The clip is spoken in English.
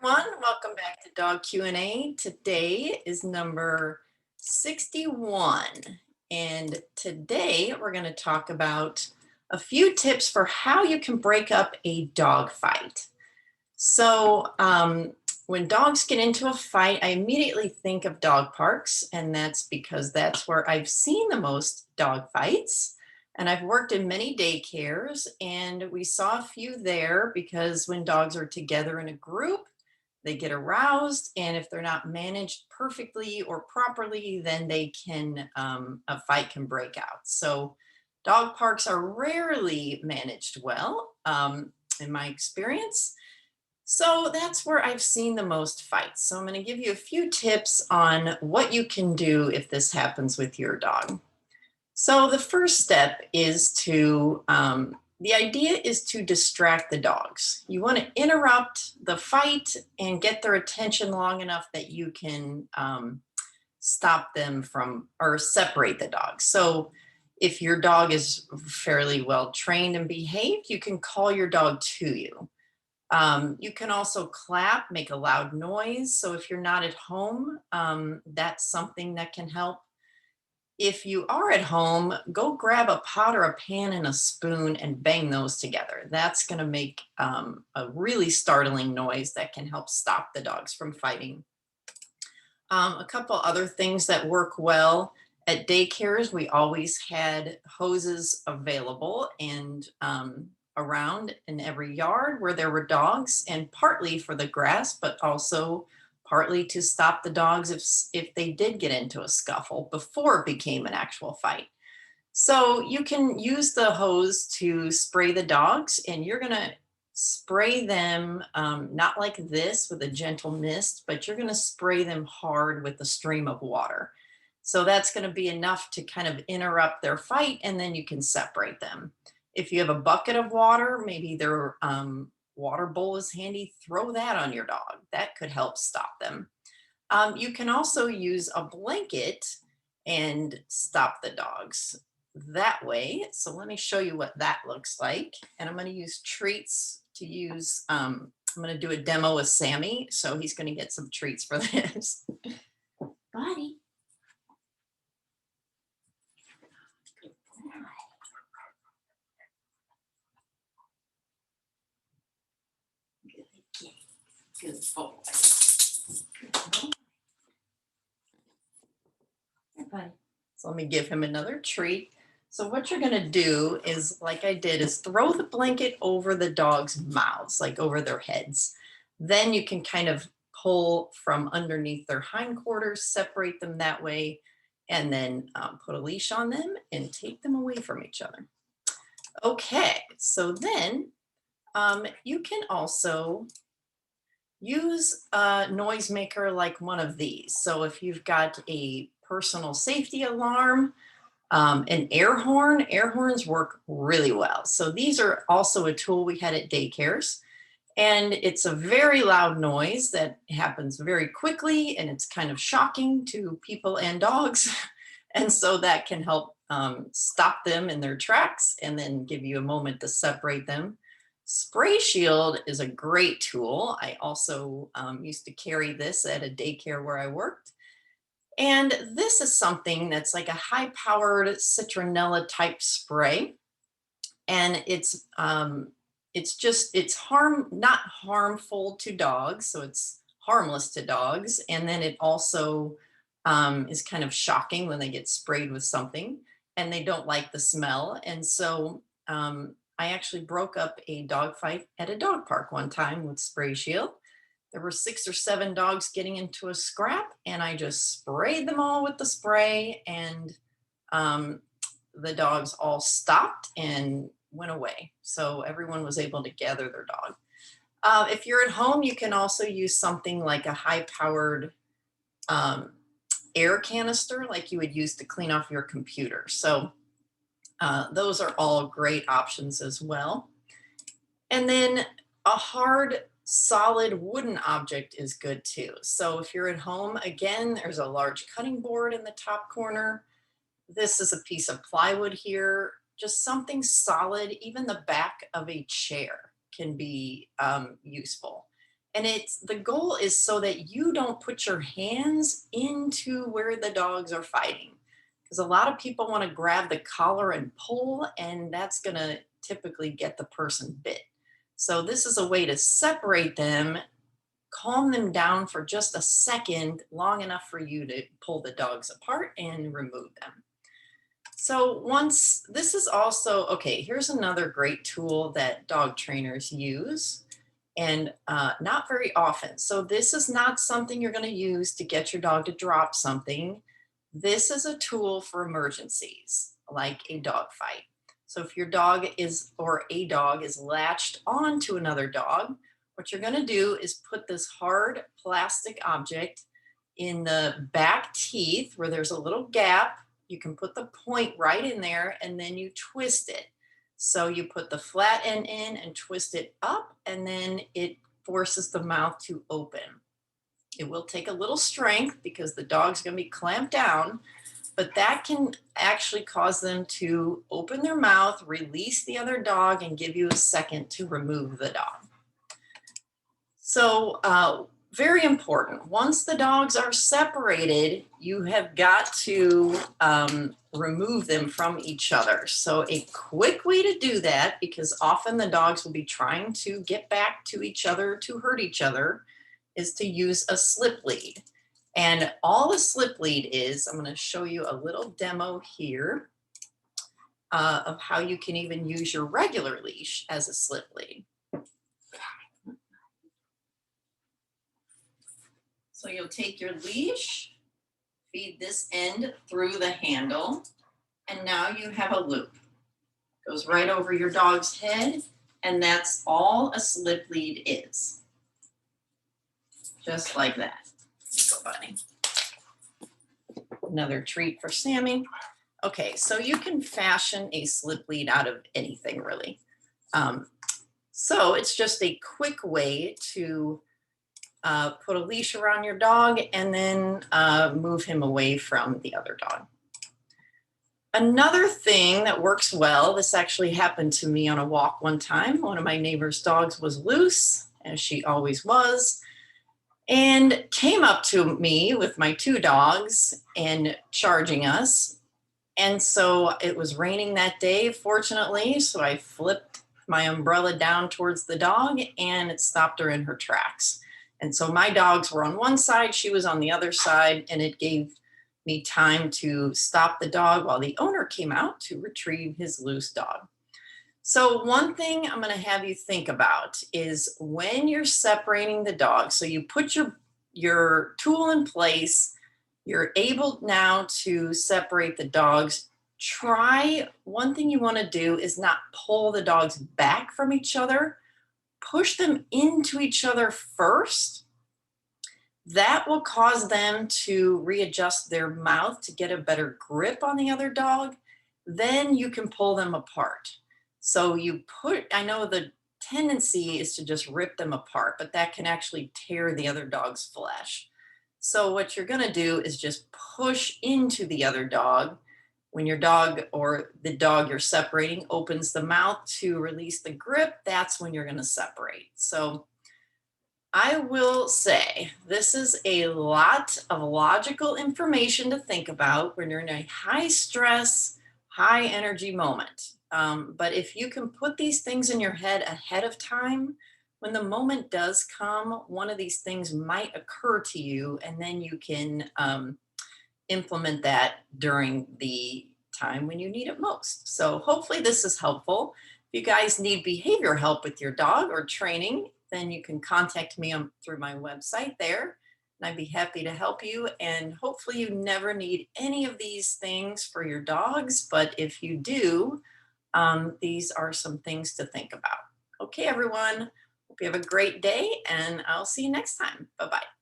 Everyone, welcome back to Dog Q&A. Today is number 61, and today we're going to talk about a few tips for how you can break up a dog fight. So when dogs get into a fight, I immediately think of dog parks, and that's because that's where I've seen the most dog fights. And I've worked in many daycares, and we saw a few there because when dogs are together in a group, they get aroused, and if they're not managed perfectly or properly, then a fight can break out. So dog parks are rarely managed well, in my experience. So that's where I've seen the most fights. So I'm going to give you a few tips on what you can do if this happens with your dog. So the first step is the idea is to distract the dogs. You want to interrupt the fight and get their attention long enough that you can stop them from or separate the dogs. So if your dog is fairly well trained and behaved, you can call your dog to you. You can also clap, make a loud noise. So if you're not at home, that's something that can help. If you are at home, go grab a pot or a pan and a spoon and bang those together. That's going to make a really startling noise that can help stop the dogs from fighting. A couple other things that work well at daycares, we always had hoses available and around in every yard where there were dogs, and partly for the grass, but also partly to stop the dogs if they did get into a scuffle before it became an actual fight. So you can use the hose to spray the dogs, and you're going to spray them not like this with a gentle mist, but you're going to spray them hard with a stream of water. So that's going to be enough to kind of interrupt their fight, and then you can separate them. If you have a bucket of water, maybe their water bowl is handy, throw that on your dog. That could help stop them. You can also use a blanket and stop the dogs that way. So let me show you what that looks like. And I'm going to use treats to use. I'm going to do a demo with Sammy. So he's going to get some treats for this. Buddy. Good boy. So let me give him another treat. So what you're going to do is, like I did, is throw the blanket over the dog's mouths, like over their heads. Then you can kind of pull from underneath their hindquarters, separate them that way, and then put a leash on them and take them away from each other. Okay, so then you can also use a noisemaker like one of these. So if you've got a personal safety alarm, an air horns work really well. So these are also a tool we had at daycares. And it's a very loud noise that happens very quickly, and it's kind of shocking to people and dogs. And so that can help stop them in their tracks and then give you a moment to separate them. SprayShield is a great tool. I also used to carry this at a daycare where I worked. And this is something that's like a high-powered citronella type spray. And not harmful to dogs, so it's harmless to dogs. And then it also is kind of shocking when they get sprayed with something and they don't like the smell. And so I actually broke up a dog fight at a dog park one time with SprayShield. There were 6 or 7 dogs getting into a scrap, and I just sprayed them all with the spray, and the dogs all stopped and went away. So everyone was able to gather their dog. If you're at home, you can also use something like a high-powered air canister, like you would use to clean off your computer. So those are all great options as well. And then a hard, solid wooden object is good too. So if you're at home, again, there's a large cutting board in the top corner. This is a piece of plywood here, just something solid. Even the back of a chair can be useful. And the goal is so that you don't put your hands into where the dogs are fighting. Because a lot of people want to grab the collar and pull, and that's going to typically get the person bit. So this is a way to separate them, calm them down for just a second, long enough for you to pull the dogs apart and remove them. So once this is also, okay, here's another great tool that dog trainers use and not very often. So this is not something you're going to use to get your dog to drop something. This is a tool for emergencies, like a dog fight. So if your dog is, or a dog is latched onto another dog, what you're going to do is put this hard plastic object in the back teeth where there's a little gap. You can put the point right in there and then you twist it. So you put the flat end in and twist it up, and then it forces the mouth to open. It will take a little strength because the dog's going to be clamped down, but that can actually cause them to open their mouth, release the other dog, and give you a second to remove the dog. So very important. Once the dogs are separated, you have got to remove them from each other. So a quick way to do that, because often the dogs will be trying to get back to each other to hurt each other, is to use a slip lead. And all a slip lead is, I'm going to show you a little demo here of how you can even use your regular leash as a slip lead. So you'll take your leash, feed this end through the handle, and now you have a loop. Goes right over your dog's head, and that's all a slip lead is. Just like that. Go, buddy. Another treat for Sammy. Okay, so you can fashion a slip lead out of anything, really. So it's just a quick way to put a leash around your dog and then move him away from the other dog. Another thing that works well, this actually happened to me on a walk one time. One of my neighbor's dogs was loose, as she always was, and came up to me with my two dogs and charging us. And so it was raining that day, fortunately, so I flipped my umbrella down towards the dog and it stopped her in her tracks. And so my dogs were on one side, she was on the other side, and it gave me time to stop the dog while the owner came out to retrieve his loose dog. So one thing I'm going to have you think about is when you're separating the dog, so you put your tool in place, you're able now to separate the dogs. One thing you want to do is not pull the dogs back from each other. Push them into each other first. That will cause them to readjust their mouth to get a better grip on the other dog. Then you can pull them apart. So I know the tendency is to just rip them apart, but that can actually tear the other dog's flesh. So what you're going to do is just push into the other dog. When your dog or the dog you're separating opens the mouth to release the grip, that's when you're going to separate. So I will say this is a lot of logical information to think about when you're in a high stress, high energy moment. But if you can put these things in your head ahead of time, when the moment does come, one of these things might occur to you, and then you can implement that during the time when you need it most. So hopefully this is helpful. If you guys need behavior help with your dog or training, then you can contact me through my website there, and I'd be happy to help you. And hopefully you never need any of these things for your dogs, but if you do, these are some things to think about. Okay, everyone, hope you have a great day, and I'll see you next time. Bye-bye.